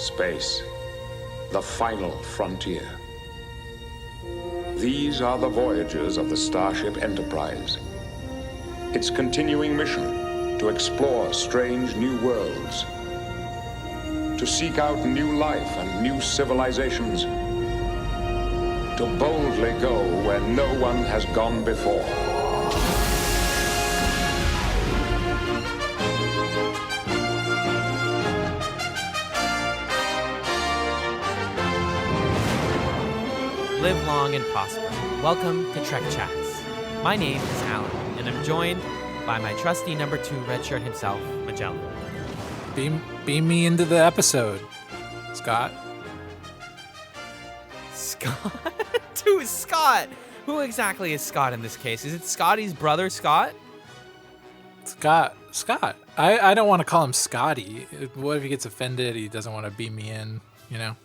Space, the final frontier. These are the voyages of the Starship Enterprise. Its continuing mission to explore strange new worlds, to seek out new life and new civilizations, to boldly go where no one has gone before. Live long and prosper. Welcome to TrekChatz. My name is Alan, and I'm joined by my trusty number 2 redshirt himself, Magellan. Beam me into the episode, Scott. Scott? Who is Scott? Who exactly is Scott in this case? Is it Scotty's brother, Scott? Scott. I don't want to call him Scotty. What if he gets offended? He doesn't want to beam me in, you know?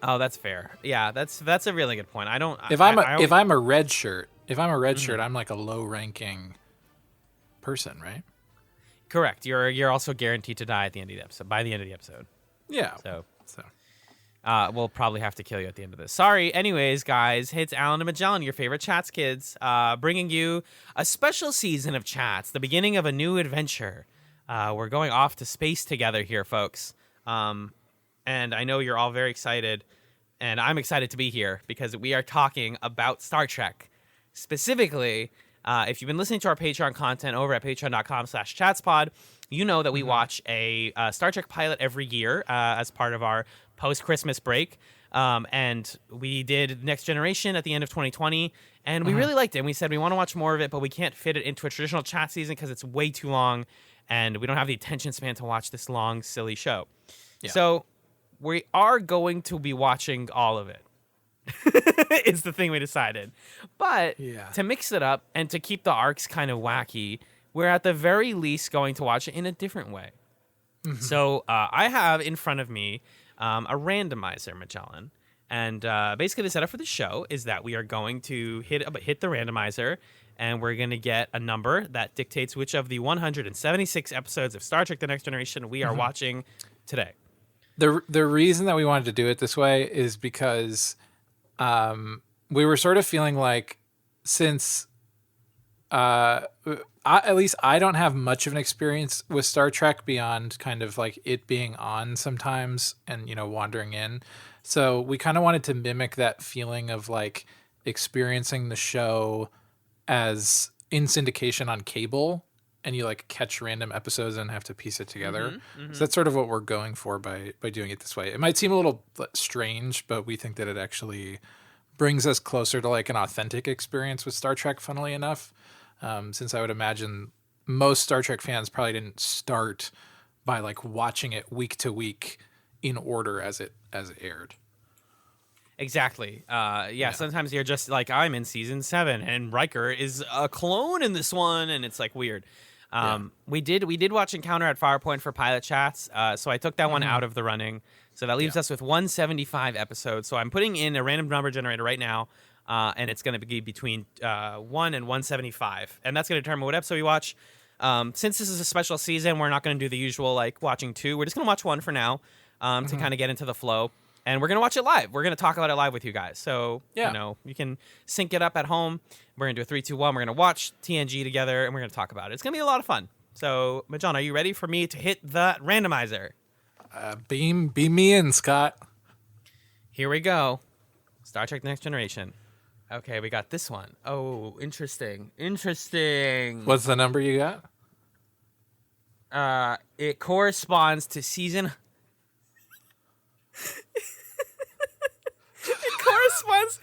Oh, that's fair. Yeah, that's a really good point. If I'm a red shirt, I'm like a low-ranking person, right? Correct. You're also guaranteed to die at the end of the episode. By the end of the episode. Yeah. So we'll probably have to kill you at the end of this. Sorry. Anyways, guys, it's Alan and Magellan, your favorite ChatzKidz, bringing you a special season of Chatz, the beginning of a new adventure. We're going off to space together here, folks. And I know you're all very excited, and I'm excited to be here because we are talking about Star Trek. Specifically, if you've been listening to our Patreon content over at patreon.com/chatspod, you know that we watch a Star Trek pilot every year as part of our post-Christmas break. And we did Next Generation at the end of 2020, and we really liked it. And we said we want to watch more of it, but we can't fit it into a traditional chat season because it's way too long, and we don't have the attention span to watch this long, silly show. Yeah. So we are going to be watching all of it. It's the thing we decided. But to mix it up and to keep the arcs kind of wacky, we're at the very least going to watch it in a different way. Mm-hmm. So I have in front of me a randomizer, Magellan. And basically the setup for the show is that we are going to hit the randomizer, and we're going to get a number that dictates which of the 176 episodes of Star Trek The Next Generation we are watching today. The reason that we wanted to do it this way is because we were sort of feeling like, since at least I don't have much of an experience with Star Trek beyond kind of like it being on sometimes and, wandering in. So we kind of wanted to mimic that feeling of like experiencing the show as in syndication on cable, and you like catch random episodes and have to piece it together. So that's sort of what we're going for by doing it this way. It might seem a little strange, but we think that it actually brings us closer to like an authentic experience with Star Trek, funnily enough. Since I would imagine most Star Trek fans probably didn't start by like watching it week to week in order as it aired. Exactly. Sometimes you're just like, I'm in season 7 and Riker is a clone in this one, and it's like weird. We did watch Encounter at Farpoint for pilot chats, so I took that one out of the running. So that leaves us with 175 episodes. So I'm putting in a random number generator right now, and it's going to be between 1 and 175, and that's going to determine what episode we watch. Since this is a special season, we're not going to do the usual like watching 2. We're just going to watch 1 for now to kind of get into the flow. And we're going to watch it live. We're going to talk about it live with you guys. So, you can sync it up at home. We're going to do a 3, 2, 1. We're going to watch TNG together, and we're going to talk about it. It's going to be a lot of fun. So, Magellan, are you ready for me to hit the randomizer? Beam me in, Scott. Here we go. Star Trek The Next Generation. Okay, we got this one. Oh, interesting. What's the number you got? It corresponds to season... Corresponds.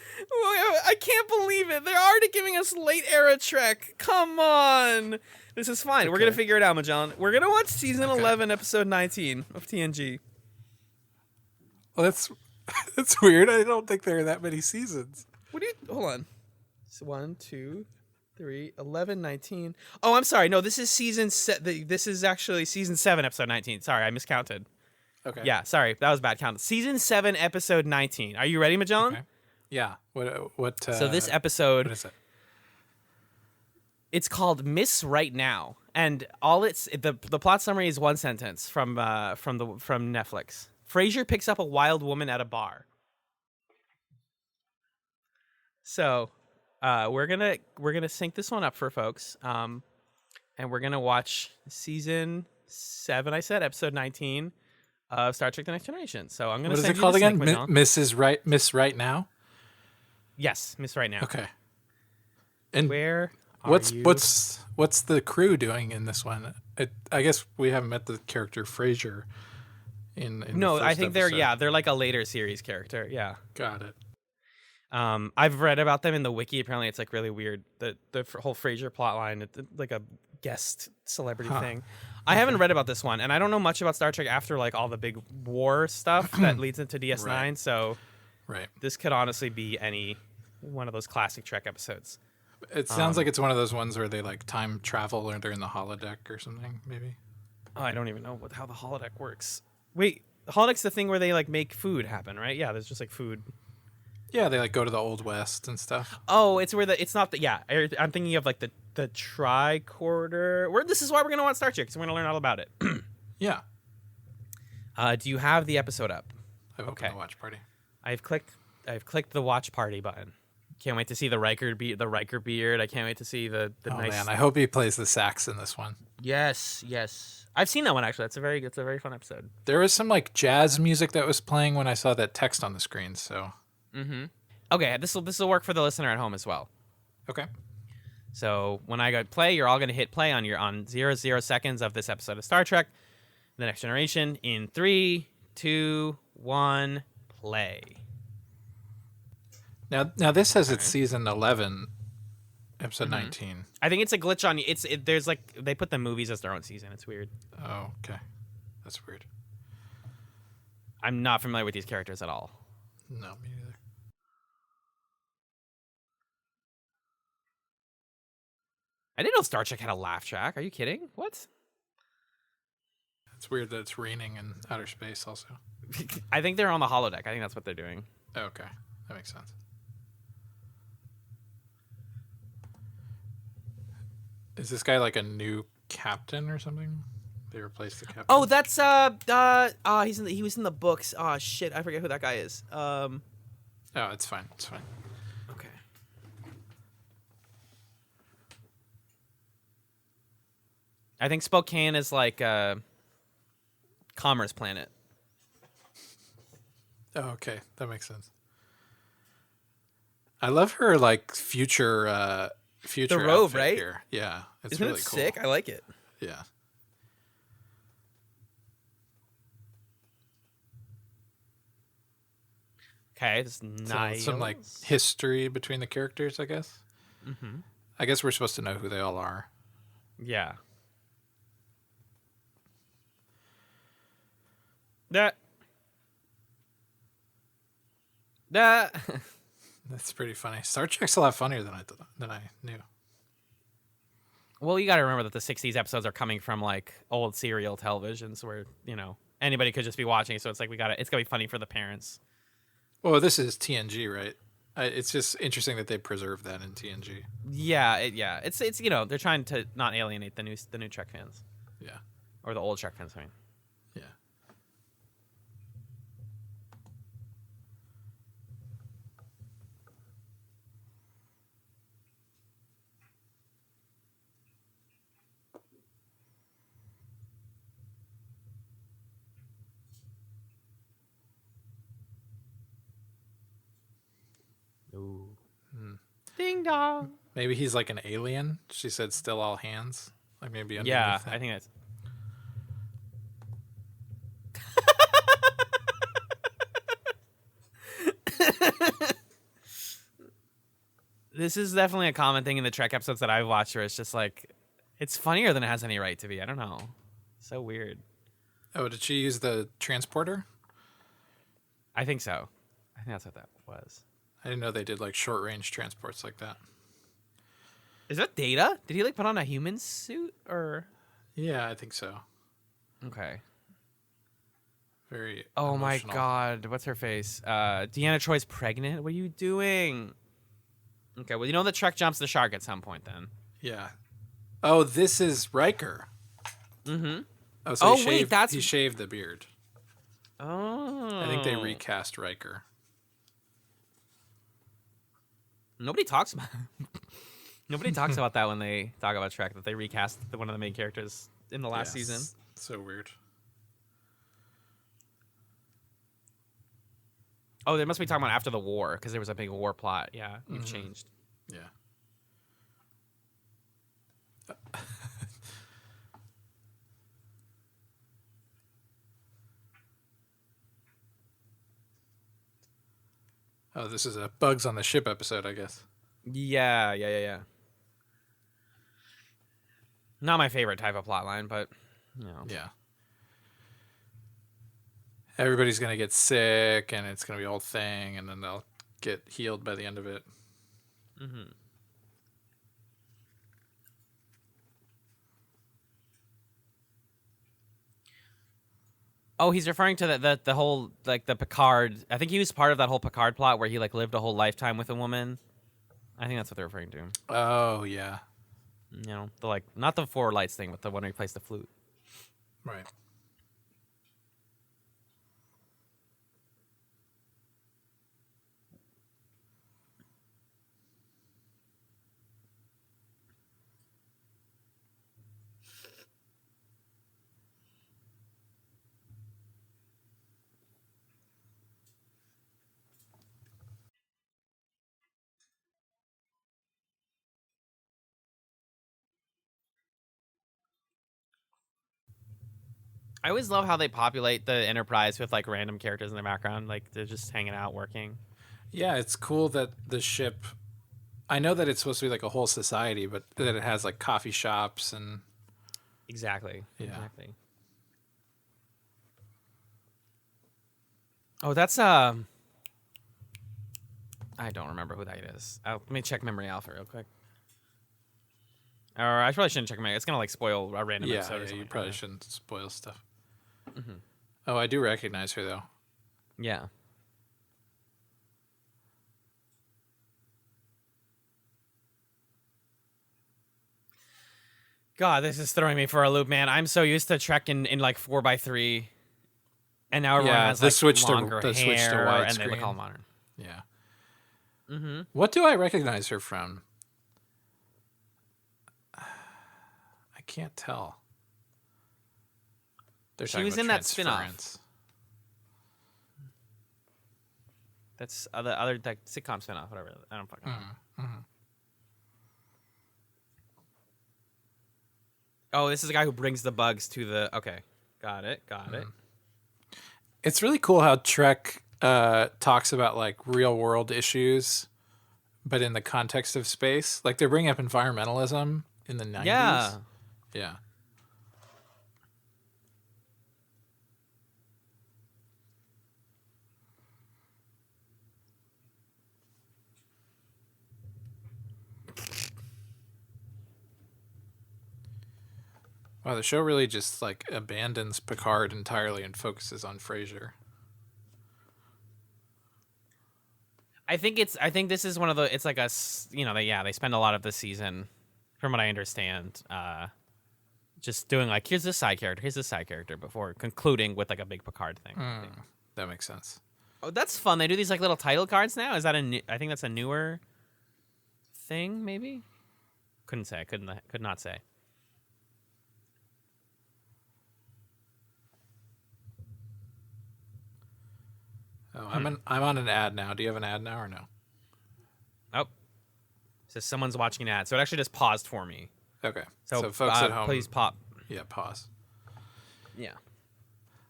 I can't believe it. They're already giving us late era Trek. Come on. This is fine. Okay. We're going to figure it out, Magellan. We're going to watch season 11, episode 19 of TNG. Well, that's weird. I don't think there are that many seasons. Hold on. It's 1, 2, 3, 11, 19. Oh, I'm sorry. No, this is this is actually season 7, episode 19. Sorry, I miscounted. Okay. Yeah, sorry. That was bad count. Season 7, episode 19. Are you ready, Magellan? Okay. Yeah. What so this episode... What is it? It's called Miss Right Now. And all the plot summary is one sentence from Netflix. Frasier picks up a wild woman at a bar. So, we're gonna sync this one up for folks, and we're gonna watch season 7. I said episode 19 of Star Trek: The Next Generation. So I'm gonna. What is send it you called this again? link, Magellan. Miss Right Now. Yes, Miss Right Now. Okay. And Where are you? what's the crew doing in this one? I guess we haven't met the character Frasier in No, the I first think episode. they're like a later series character. Yeah. Got it. I've read about them in the wiki. Apparently, it's like really weird. The whole Frasier plotline, it's like a guest celebrity thing. I haven't read about this one, and I don't know much about Star Trek after like all the big war stuff that leads into DS9. Right. So, Right. this could honestly be any one of those classic Trek episodes. It sounds like it's one of those ones where they like time travel or they're in the holodeck or something, maybe. Oh, I don't even know how the holodeck works. Wait, the holodeck's the thing where they like make food happen, right? Yeah, there's just like food. Yeah, they like go to the Old West and stuff. Oh, it's where it's not the I'm thinking of like the tricorder. This is why we're gonna watch Star Trek, because we're gonna learn all about it. Yeah. Do you have the episode up? I've opened the watch party. I've clicked the watch party button. Can't wait to see the Riker beard. I can't wait to see the Oh nice. man, I hope he plays the sax in this one. Yes. I've seen that one actually. It's a very fun episode. There was some like jazz music that was playing when I saw that text on the screen, so Okay, this will work for the listener at home as well. okay. So when I go play, you're all going to hit play on 0 seconds of this episode of Star Trek: The Next Generation in 3, 2, 1, play. Now this says it's season 11, episode 19. I think it's a glitch on there's like they put the movies as their own season. It's weird. Oh, okay. That's weird. I'm not familiar with these characters at all. No, me neither. I didn't know Star Trek had a laugh track. Are you kidding? What? It's weird that it's raining in outer space also. I think they're on the holodeck. I think that's what they're doing. Okay, that makes sense. Is this guy like a new captain or something? They replaced the captain. Oh, that's he was in the books. Oh shit, I forget who that guy is. Oh, it's fine. It's fine. Okay. I think Spokane is like a commerce planet. Oh, okay, that makes sense. I love her like future The robe, outfit right? here. Yeah, it's Isn't really it cool. sick? I like it. Yeah. Okay, it's So nice. some like history between the characters, I guess. Mm-hmm. I guess we're supposed to know who they all are. Yeah. That. That's pretty funny. Star Trek's a lot funnier than I knew. Well, you got to remember that the 60s episodes are coming from like old serial televisions where, anybody could just be watching. So it's like it's going to be funny for the parents. Well, this is TNG, right? It's just interesting that they preserve that in TNG. Yeah, it's they're trying to not alienate the new Trek fans. Yeah. Or the old Trek fans, I mean. Yeah. Ooh. Ding dong. Maybe he's like an alien. She said still all hands. Like maybe underneath Yeah, that. I think that's. This is definitely a common thing in the Trek episodes that I've watched where it's just like, it's funnier than it has any right to be. I don't know. So weird. Oh, did she use the transporter? I think so. I think that's what that was. I didn't know they did like short range transports like that. Is that Data? Did he like put on a human suit or? Yeah, I think so. Okay. Very. Oh emotional. my God. What's her face? Deanna Troy's pregnant. What are you doing? Okay. Well, the Trek jumps the shark at some point then. Yeah. Oh, this is Riker. Mm-hmm. Oh, so Oh, wait, he shaved the beard. Oh. I think they recast Riker. Nobody talks about Nobody talks about that when they talk about Trek, that they recast one of the main characters in the last season. So weird. Oh, they must be talking about after the war, because there was a big war plot. Yeah, you've changed. Yeah. Oh, this is a Bugs on the Ship episode, I guess. Yeah. Not my favorite type of plot line, but, you know. Yeah. Everybody's going to get sick, and it's going to be a whole thing, and then they'll get healed by the end of it. Mm-hmm. Oh, he's referring to the whole, like, the Picard. I think he was part of that whole Picard plot where he, like, lived a whole lifetime with a woman. I think that's what they're referring to. Oh, yeah. You know, the, like, not the four lights thing, but the one where he plays the flute. Right. I always love how they populate the Enterprise with, like, random characters in the background. Like, they're just hanging out, working. Yeah, it's cool that the ship... I know that it's supposed to be like a whole society, but that it has, like, coffee shops and... Exactly. Yeah. Exactly. Oh, that's, I don't remember who that is. Let me check Memory Alpha real quick. Or I probably shouldn't check Memory. It's going to, like, spoil a random episode or something. You like probably that. shouldn't spoil stuff. Mm-hmm. Oh, I do recognize her, though. Yeah. God, this is throwing me for a loop, man. I'm so used to Trek in like 4x3, and now everyone has like longer hair, and they look all modern. Yeah. Mm-hmm. What do I recognize her from? I can't tell. She was in that spin-off. That's the other like sitcom spin-off, whatever. I don't fucking know. Mm-hmm. Oh, this is the guy who brings the bugs to the... Okay. Got it. It's really cool how Trek talks about, like, real-world issues, but in the context of space. Like, they're bringing up environmentalism in the 90s. Yeah. Yeah. Wow, the show really just, like, abandons Picard entirely and focuses on Frasier. I think this is one of the... It's like they spend a lot of the season, from what I understand, just doing, like, here's this side character, before concluding with, like, a big Picard thing. That makes sense. Oh, that's fun. They do these, like, little title cards now? Is that I think that's a newer thing, maybe? Couldn't say. Could not say. Oh, I'm on an ad now. Do you have an ad now or no? Oh. It says someone's watching an ad. So it actually just paused for me. Okay. So folks at home, please pop. Yeah, pause. Yeah.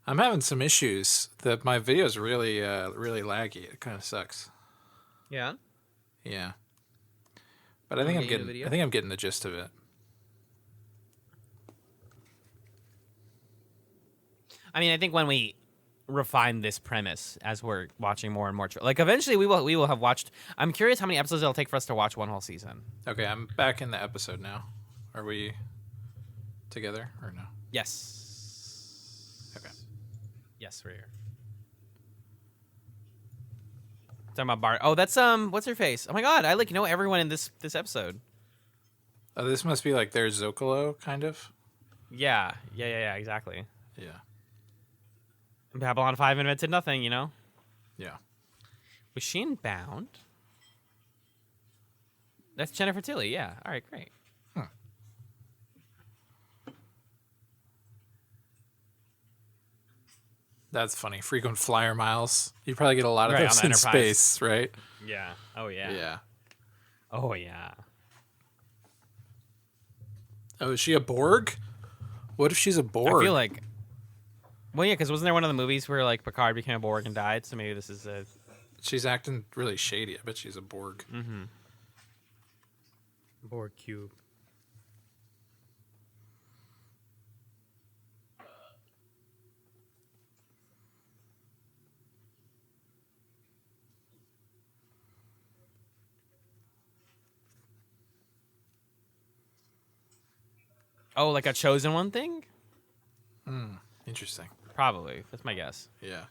I'm having some issues. My video's really really laggy. It kind of sucks. Yeah. Yeah. But I think I'm getting the gist of it. I mean, I think when we refine this premise as we're watching more and more, like eventually we will have watched. I'm curious how many episodes it'll take for us to watch one whole season. Okay, I'm back in the episode now. Are we together or no? Yes. Okay. Yes, we're here. Talking about Bart. Oh, that's what's her face? Oh my god, I know everyone in this episode. Oh, this must be like their Zocalo, kind of. Yeah, exactly. Yeah. Babylon 5 invented nothing, you know? Yeah. Was she in Bound? That's Jennifer Tilly, yeah. All right, great. That's funny. Frequent flyer miles. You probably get a lot of Right, those on in the Enterprise. space, right? Yeah. Oh, yeah. Yeah. Oh, yeah. Oh, is she a Borg? What if she's a Borg? I feel like... Well, yeah, because wasn't there one of the movies where, like, Picard became a Borg and died? So maybe this is a... She's acting really shady. I bet she's a Borg. Mm-hmm. Borg cube. Oh, like a chosen one thing? Interesting. Probably. That's my guess. Yeah.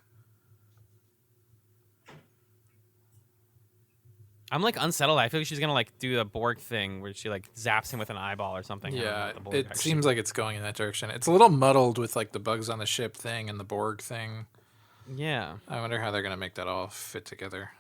I'm like unsettled. I feel like she's gonna like do a Borg thing where she like zaps him with an eyeball or something. I don't know Yeah, what the Borg it actually- seems like it's going in that direction. It's a little muddled with like the bugs on the ship thing and the Borg thing. Yeah. I wonder how they're going to make that all fit together.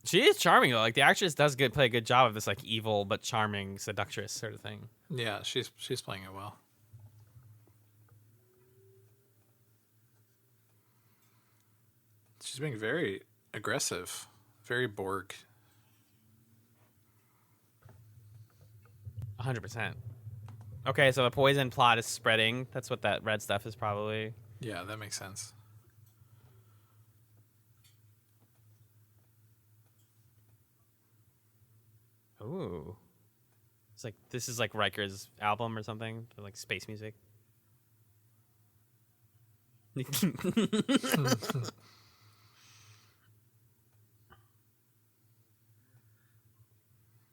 She is charming though. Like the actress does play a good job of this like evil but charming seductress sort of thing. Yeah, she's playing it well. She's being very aggressive, very Borg. 100%. Okay, so the poison plot is spreading. That's what that red stuff is probably. Yeah, that makes sense. Ooh. It's like this is like Riker's album or something, for like space music.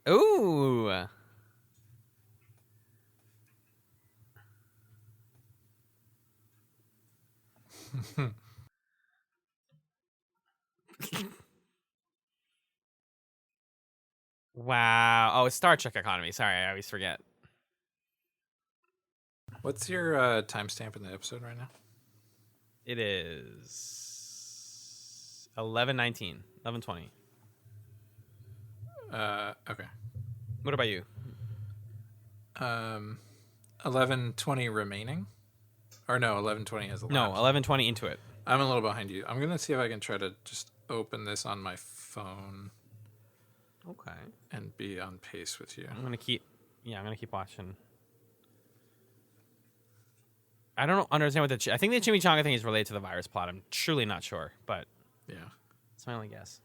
Ooh. Wow. Oh, it's Star Trek economy. Sorry, I always forget. What's your timestamp in the episode right now? It is 11:19, 11:20. Okay. What about you? 11:20 remaining? Or no, 11:20 has a No, lapse. 11:20 into it. I'm a little behind you. I'm going to see if I can try to just open this on my phone Okay. and be on pace with you. I'm gonna keep watching. I don't understand what I think the chimichanga thing is related to the virus plot. I'm truly not sure, but Yeah. it's my only guess.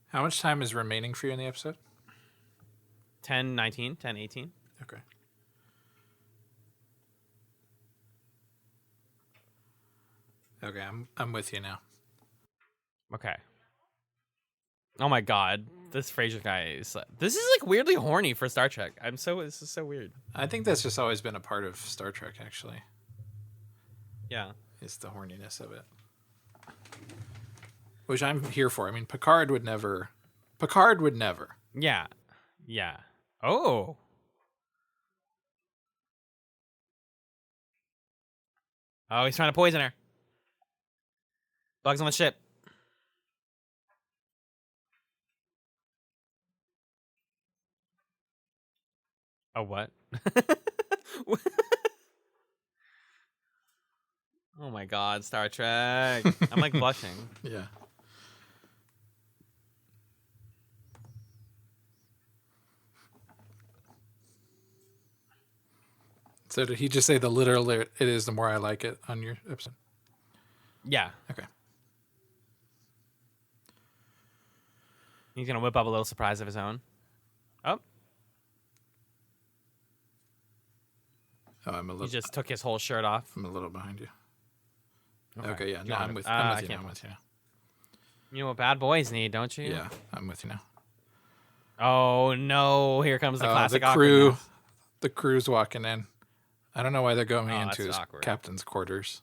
How much time is remaining for you in the episode? 10:19, 10:18. Okay. Okay, I'm with you now. Okay. Oh my god, this Frasier guy is. This is like weirdly horny for Star Trek. This is so weird. I think that's just always been a part of Star Trek, actually. Yeah. It's the horniness of it. Which I'm here for. I mean, Picard would never. Yeah. Yeah. Oh. Oh, he's trying to poison her. Bugs on the ship. Oh, what? Oh my god, Star Trek. I'm like blushing. Yeah. So did he just say the literal "it is the more I like it" on your episode? Yeah. Okay. He's going to whip up a little surprise of his own. Oh, Oh, I'm a he little. just took his whole shirt off. I'm a little behind you. Okay. Okay, yeah. Do you No, want I'm it? with. I I'm with you. can't- Now, I'm with you now. You know what bad boys need, don't you? Yeah, I'm with you now. Oh, no. Here comes the classic the crew. awkwardness. The crew's walking in. I don't know why they're going Oh, into that's his awkward. captain's quarters.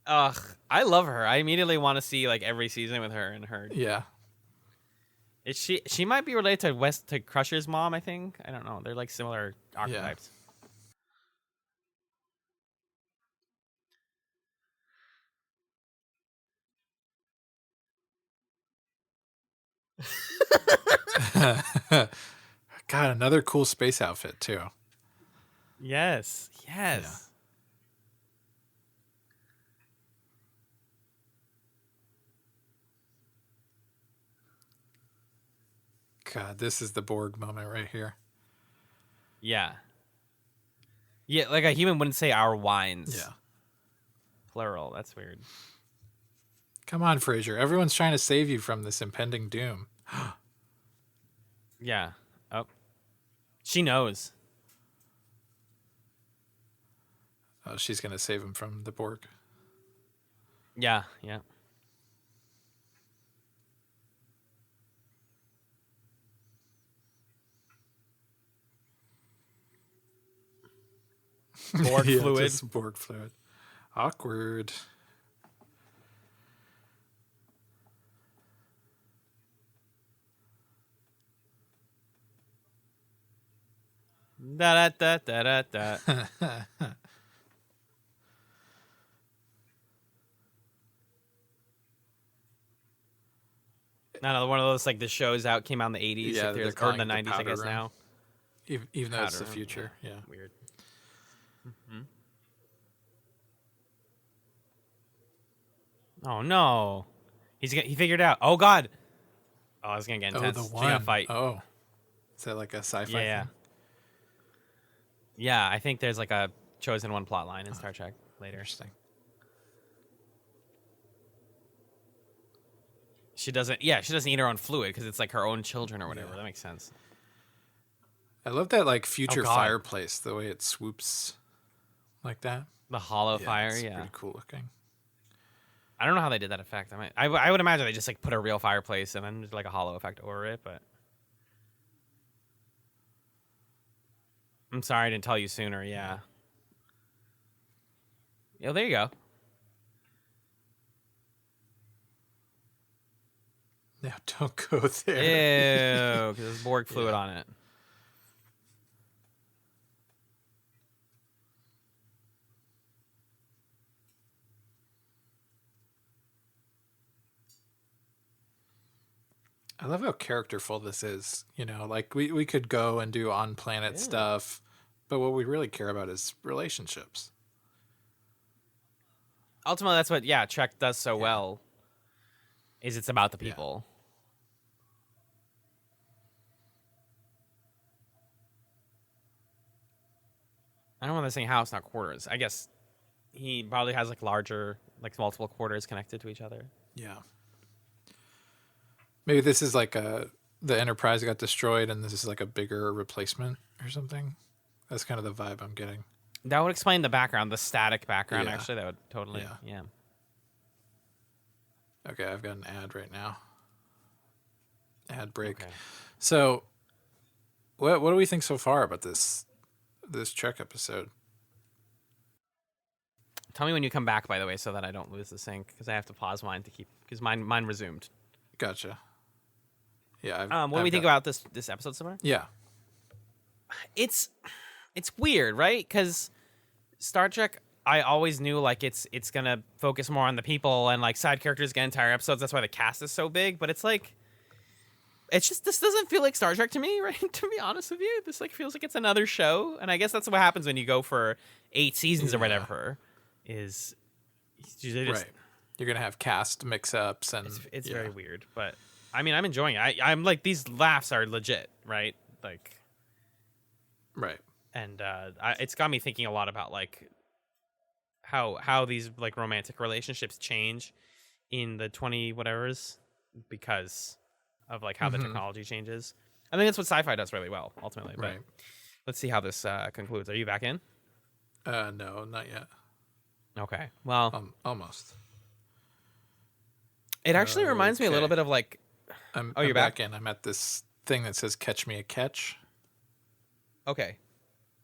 Ugh, I love her. I immediately want to see like every season with her and her. Yeah. Is she might be related to Crusher's mom, I think. I don't know. They're like similar archetypes. God, another cool space outfit too. Yes. Yeah. God, this is the Borg moment right here. Yeah. Yeah, like a human wouldn't say our wines. Yeah. Plural. That's weird. Come on, Frasier. Everyone's trying to save you from this impending doom. Yeah. Oh. She knows. Oh, she's going to save him from the Borg. Yeah, yeah. Borg Yeah, fluid. just Borg fluid. Awkward. Da da da da da da. Another one of those like the shows out came out in the 80s, Yeah, if they're or in calling the it the 90s, I powder guess room. now. Even though it's the Powder, future. Yeah. Weird. Mm-hmm. Oh no, he figured it out. Oh god. Oh, it's gonna get intense. Oh, the She's gonna one. fight. Oh. Is that like a sci-fi Yeah. thing? Yeah, I think there's like a chosen one plot line in Star Trek later. Interesting. She doesn't eat her own fluid because it's like her own children or whatever. Yeah. That makes sense. I love that like future God. fireplace, the way it swoops like that. The hollow fire, it's yeah. pretty cool looking. I don't know how they did that effect. I would imagine they just like put a real fireplace and then just like a hollow effect over it, but I'm sorry I didn't tell you sooner. Yeah. Oh, there you go. Yeah, don't go there. Ew, because there's Borg fluid on it. I love how characterful this is. You know, like we could go and do on planet stuff, but what we really care about is relationships. Ultimately, that's what Trek does so well. Is it's about the people. I don't know why they're saying house, not quarters. I guess he probably has like larger, like multiple quarters connected to each other. Yeah. Maybe this is like the Enterprise got destroyed and this is like a bigger replacement or something. That's kind of the vibe I'm getting. That would explain the background, the static background. Yeah. Actually, that would totally, yeah. Okay, I've got an ad right now. Ad break. Okay. So, what do we think so far about this Trek episode? Tell me when you come back, by the way, so that I don't lose the sync, because I have to pause mine to keep, because mine resumed. Gotcha. Yeah. What do we think about this episode so far? Yeah. It's weird, right? Because Star Trek, I always knew like it's gonna focus more on the people and like side characters get entire episodes. That's why the cast is so big. But it's like, it's just, this doesn't feel like Star Trek to me, right? To be honest with you, this like feels like it's another show. And I guess that's what happens when you go for 8 seasons or whatever. Is usually just, right. You're gonna have cast mix-ups and it's very weird. But I mean, I'm enjoying it. I'm like, these laughs are legit, right? Like, right. and it's got me thinking a lot about like how these like romantic relationships change in the 20 whatevers because of like how the technology changes. I think that's what sci-fi does really well ultimately. Right. But let's see how this concludes. Are you back in? No, not yet. Okay. Well, Almost. it actually reminds me a little okay. bit of like I'm you're back? in. I'm at this thing that says "Catch me a catch." Okay.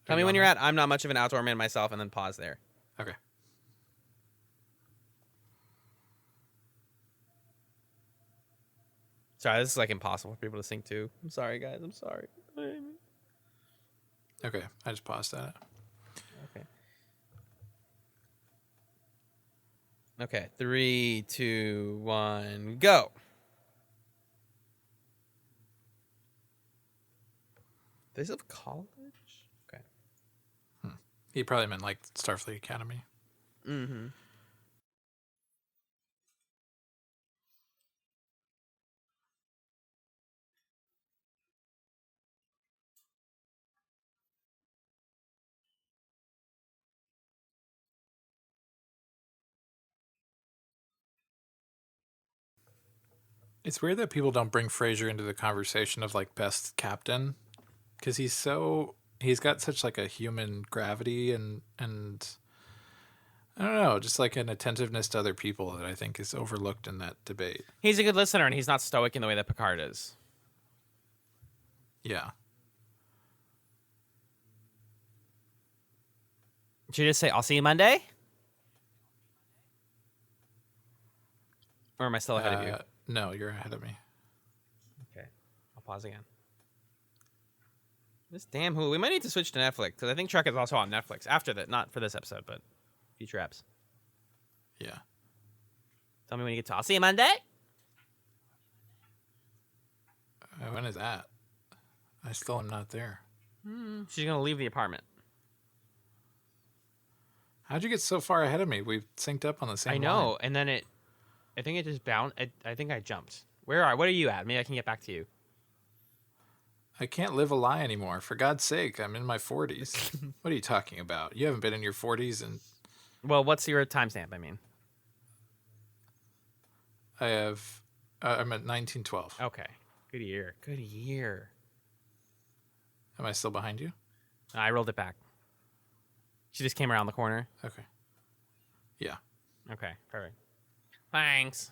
Tell me you when on you're that? at. I'm not much of an outdoor man myself, and then pause there. Okay. Sorry, this is like impossible for people to sing to. I'm sorry, guys. I'm sorry. Okay. I just paused that. Okay. Okay. 3, 2, 1, go. Days of college? Okay. He probably meant like Starfleet Academy. Mm-hmm. It's weird that people don't bring Frasier into the conversation of like best captain, because he's got such like a human gravity and I don't know, just like an attentiveness to other people that I think is overlooked in that debate. He's a good listener, and he's not stoic in the way that Picard is. Yeah. Did you just say, I'll see you Monday? Or am I still ahead of you? No, you're ahead of me. Okay. I'll pause again. This damn Hulu. We might need to switch to Netflix, because I think Trek is also on Netflix. After that, not for this episode, but future apps. Yeah. Tell me when you get to. I'll see you Monday. When is that? I still am not there. She's going to leave the apartment. How'd you get so far ahead of me? We've synced up on the same I know. line. And then I think it just bounced. I think I jumped. What are you at? Maybe I can get back to you. I can't live a lie anymore. For God's sake, I'm in my 40s. What are you talking about? You haven't been in your 40s, and Well, what's your timestamp? I mean, I'm at 1912. okay. Good year. Good year. Am I still behind you? I rolled it back. She just came around the corner. Okay. Yeah. Okay, perfect. Thanks.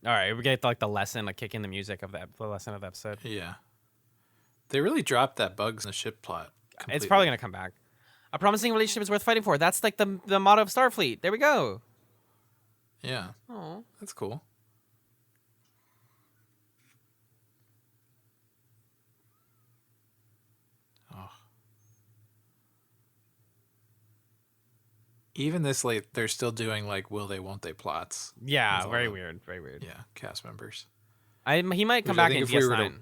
All right, we get like the lesson, like kicking the music of the lesson of the episode. Yeah. They really dropped that bugs in the ship plot. It's completely. probably gonna come back. A promising relationship is worth fighting for. That's like the motto of Starfleet. There we go. Yeah. Oh, That's cool. Oh. Even this late, they're still doing like will they, won't they plots. yeah, That's all very that- weird, very weird. Yeah, cast members. He might come Which I back think in if we were to- DS9.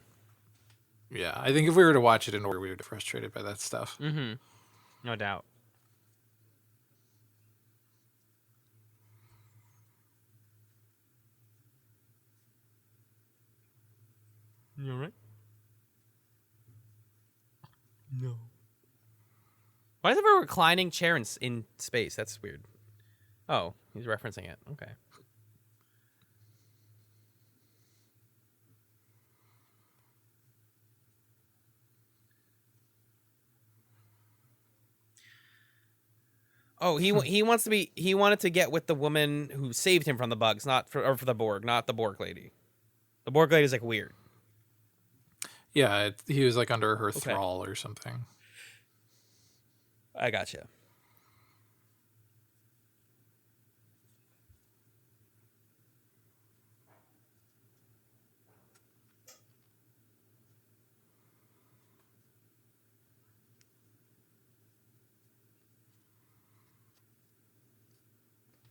Yeah, I think if we were to watch it in order, we would be frustrated by that stuff. Mm-hmm. No doubt. You all right? No. Why is there a reclining chair in space? That's weird. Oh, he's referencing it. Okay. Oh, he wanted to get with the woman who saved him from the bugs, for the Borg, not the Borg lady. The Borg lady's like weird. Yeah, he was like under her thrall or something. I gotcha.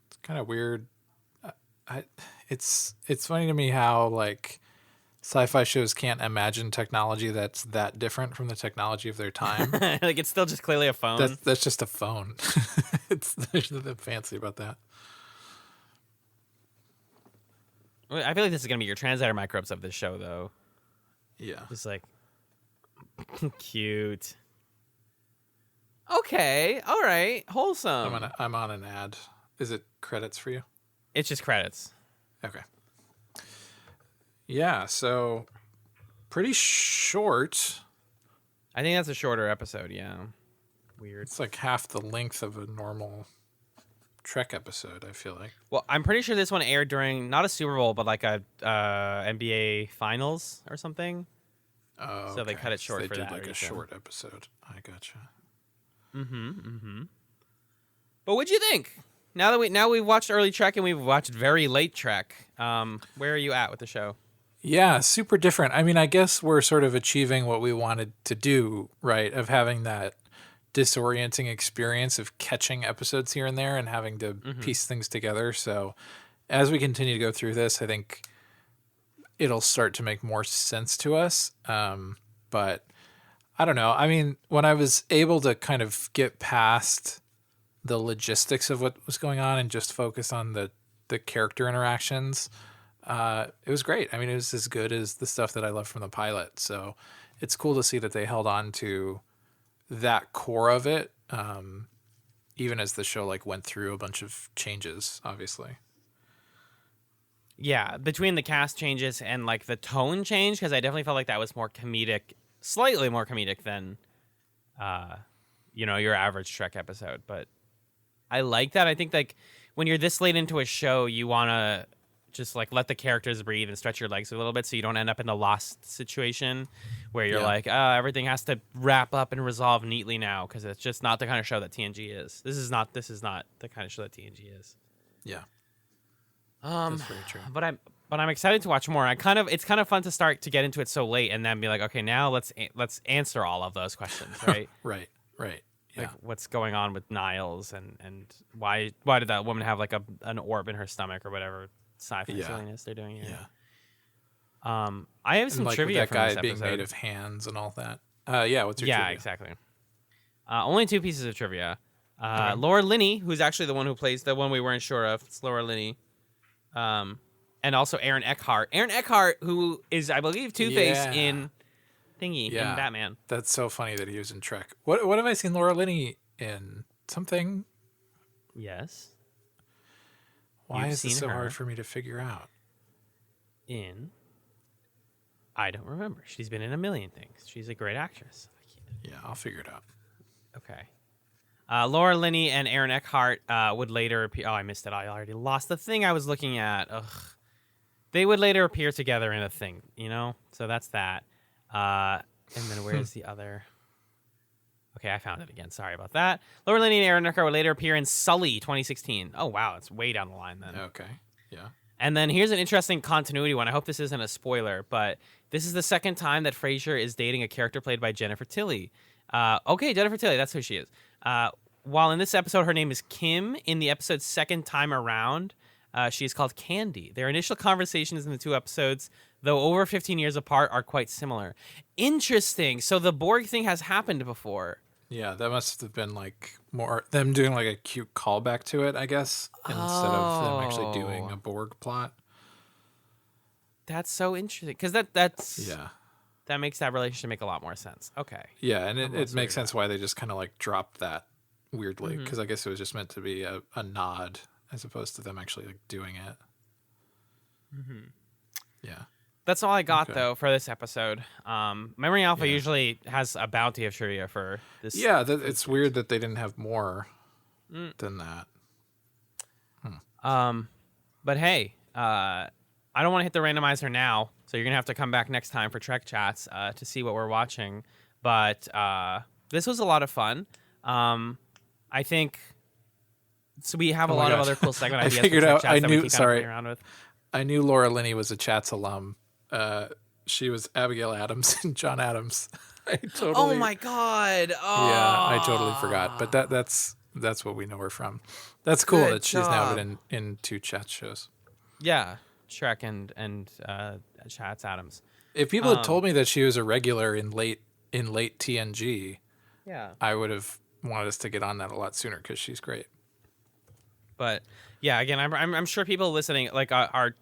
It's kind of weird. It's funny to me how like sci-fi shows can't imagine technology that's that different from the technology of their time. Like it's still just clearly a phone. That's just a phone. There's nothing fancy about that. I feel like this is gonna be your translator microbes of this show, though. Yeah. Just like cute. Okay, all right, wholesome. I'm on an ad. Is it credits for you? It's just credits. Okay. Yeah, so pretty short. I think that's a shorter episode. Yeah. Weird. It's like half the length of a normal Trek episode, I feel like. Well, I'm pretty sure this one aired during not a Super Bowl, but like a NBA Finals or something. Oh, so they cut it short they for did that like reason. a short episode. I gotcha. But what'd you think? Now we've watched early Trek and we've watched very late Trek. Where are you at with the show? Yeah, super different. I mean, I guess we're sort of achieving what we wanted to do, right? Of having that disorienting experience of catching episodes here and there and having to piece things together. So as we continue to go through this, I think it'll start to make more sense to us. But I don't know. I mean, when I was able to kind of get past the logistics of what was going on and just focus on the character interactions, it was great. I mean, it was as good as the stuff that I love from the pilot. So it's cool to see that they held on to that core of it, even as the show like went through a bunch of changes, obviously. Yeah, between the cast changes and like the tone change, because I definitely felt like that was more comedic, slightly more comedic than, your average Trek episode. But I like that. I think like when you're this late into a show, you want to just like let the characters breathe and stretch your legs a little bit so you don't end up in the Lost situation where you're like, everything has to wrap up and resolve neatly now, because it's just not the kind of show that TNG is. This is not the kind of show that TNG is. Yeah. That's very true. But I'm excited to watch more. It's kind of fun to start to get into it so late and then be like, okay, now let's answer all of those questions, right? Right. Yeah. Like what's going on with Niles and why did that woman have like an orb in her stomach or whatever sci-fi silliness they're doing here. Yeah. I have some like trivia with that from guy this being episode. made of hands and all that. Yeah. What's your trivia? Yeah, exactly. Only 2 pieces of trivia. Laura Linney, who's actually the one who plays the one we weren't sure of. It's Laura Linney. And also Aaron Eckhart. Aaron Eckhart, who is, I believe, Two-Face in in Batman. That's so funny that he was in Trek. What have I seen Laura Linney in? Something? Yes. Why You've is it seen so her hard for me to figure out? I don't remember. She's been in a million things. She's a great actress. Yeah, I'll figure it out. Okay. Laura Linney and Aaron Eckhart would later appear. Oh, I missed it. I already lost the thing I was looking at. Ugh. They would later appear together in a thing, So that's that. And then where's the other? Okay, I found it again. Sorry about that. Laura Linney and Aaron Eckhart would later appear in Sully 2016. Oh, wow. It's way down the line then. Okay. Yeah. And then here's an interesting continuity one. I hope this isn't a spoiler, but this is the second time that Frasier is dating a character played by Jennifer Tilly. Okay, Jennifer Tilly, that's who she is. While in this episode, her name is Kim, in the episode's second time around, she is called Candy. Their initial conversations in the 2 episodes, though over 15 years apart, are quite similar. Interesting. So the Borg thing has happened before. Yeah, that must have been like more them doing like a cute callback to it, I guess, instead of them actually doing a Borg plot. That's so interesting, because that makes that relationship make a lot more sense. Okay. Yeah, and it makes sense why they just kind of like dropped that weirdly, because I guess it was just meant to be a nod as opposed to them actually like doing it. Yeah. That's all I got, though, for this episode. Memory Alpha usually has a bounty of trivia for this. Yeah, it's weird that they didn't have more than that. But hey, I don't want to hit the randomizer now, so you're going to have to come back next time for TrekChatz to see what we're watching. But this was a lot of fun. I think... So we have a lot of other cool segment ideas. I figured out. I knew. Sorry, around with. I knew Laura Linney was a Chatz alum. She was Abigail Adams and John Adams. Oh my god! Oh. Yeah, I totally forgot. But that's what we know her from. That's cool that she's now been in 2 Chatz shows. Yeah, Shrek and Chatz Adams. If people had told me that she was a regular in late TNG, I would have wanted us to get on that a lot sooner because she's great. But yeah, again, I'm sure people listening are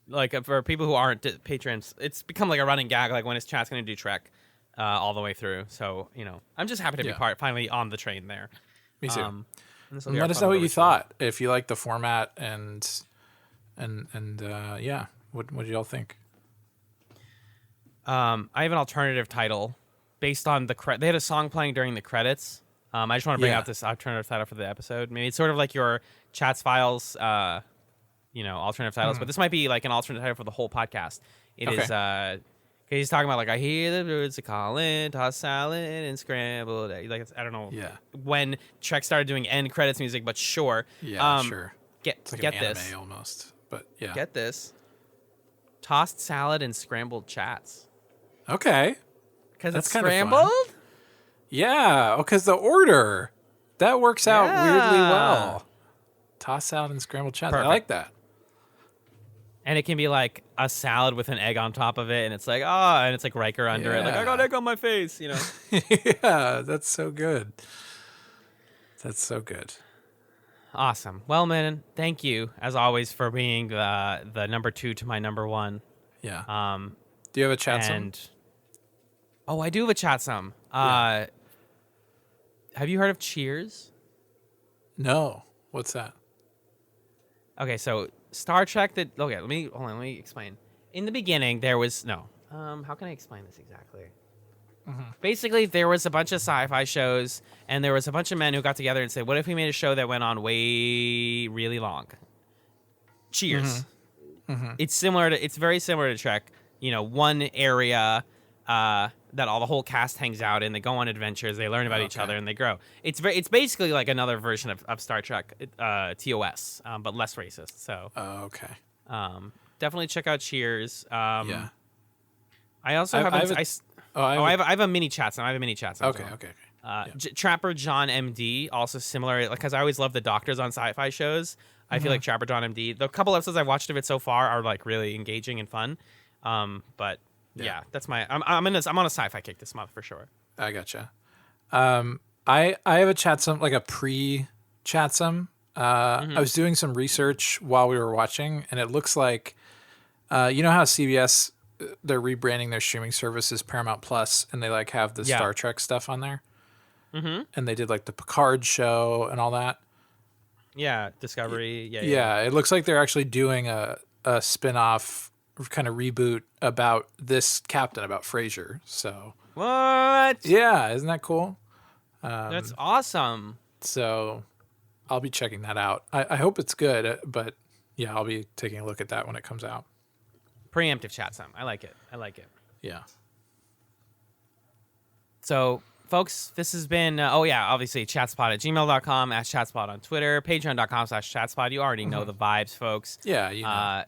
like, for people who aren't patrons, it's become like a running gag. Like, when is Chatz going to do Trek all the way through? So I'm just happy to be finally on the train there. Me too. And let us know what you thought. If you like the format and yeah, what did y'all think? I have an alternative title based on they had a song playing during the credits. I just want to bring out this alternative title for the episode. Maybe it's sort of like your Chatz Files, alternative titles, but this might be like an alternate title for the whole podcast. It is, because he's talking about like, I hear the birds a calling, toss salad and scrambled. Like, I don't know when Trek started doing end credits music, but sure. Yeah, sure. It's like an anime this almost, but yeah. Get this. Tossed salad and scrambled chats. Okay. Because it's scrambled? Yeah, because the order, that works out weirdly well. Toss salad and scrambled chats. Perfect. I like that. And it can be like a salad with an egg on top of it, and it's like, and it's like Riker under it. Like, I got egg on my face, Yeah, that's so good. That's so good. Awesome. Well, man, thank you, as always, for being the number 2 to my number 1. Yeah. Do you have a chat some? Oh, I do have a chat some. Have you heard of Cheers? No. What's that? Okay, so Star Trek. Let me explain. In the beginning, there was how can I explain this exactly? Basically, there was a bunch of sci-fi shows, and there was a bunch of men who got together and said, "What if we made a show that went on really long?" Cheers. It's very similar to Trek. One area that the whole cast hangs out in. They go on adventures. They learn about each other, and they grow. It's basically like another version of Star Trek TOS, but less racist. So. Definitely check out Cheers. I also have a mini chat. I have a mini chat. Okay. Trapper John MD, also similar, because I always love the doctors on sci-fi shows. I feel like Trapper John MD. The couple episodes I've watched of it so far are like really engaging and fun. But yeah, that's my. I'm on a sci-fi kick this month for sure. I gotcha. I have a chatsum, like a pre-chatsum. I was doing some research while we were watching, and it looks like, how CBS, they're rebranding their streaming service as Paramount Plus, and they like have the Star Trek stuff on there. And they did like the Picard show and all that. Yeah, Discovery. Yeah, it looks like they're actually doing a spin-off kind of reboot about this captain, about Frasier. So what? Yeah, isn't that cool? That's awesome. So I'll be checking that out. I hope it's good, but yeah, I'll be taking a look at that when it comes out. Preemptive chat some. I like it. Yeah. So, folks, this has been, obviously, chatspod@gmail.com, @chatspod on Twitter, patreon.com/chatspod. You already know the vibes, folks. Yeah, you know.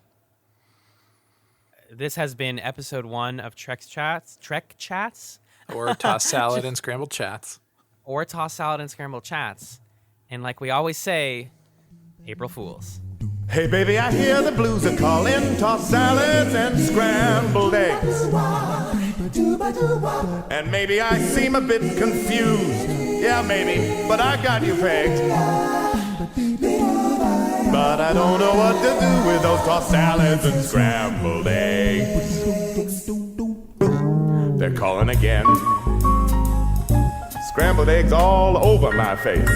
This has been episode 1 of TrekChatz. Or Toss Salad and Scrambled Chats. And like we always say, April Fools. Hey baby, I hear the blues are calling, tossed salads and scrambled eggs. And maybe I seem a bit confused. Yeah, maybe, but I got you pegged. But I don't know what to do with those tossed salads and scrambled eggs. They're calling again. Scrambled eggs all over my face.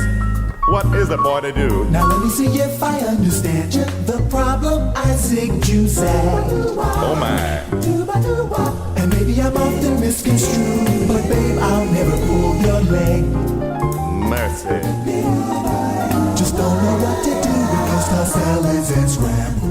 What is a boy to do? Now let me see if I understand you. The problem I think you said. Oh my. And maybe I'm often misconstrued, but babe, I'll never pull your leg. Mercy. Just don't know what to do because tossed salads and scrambled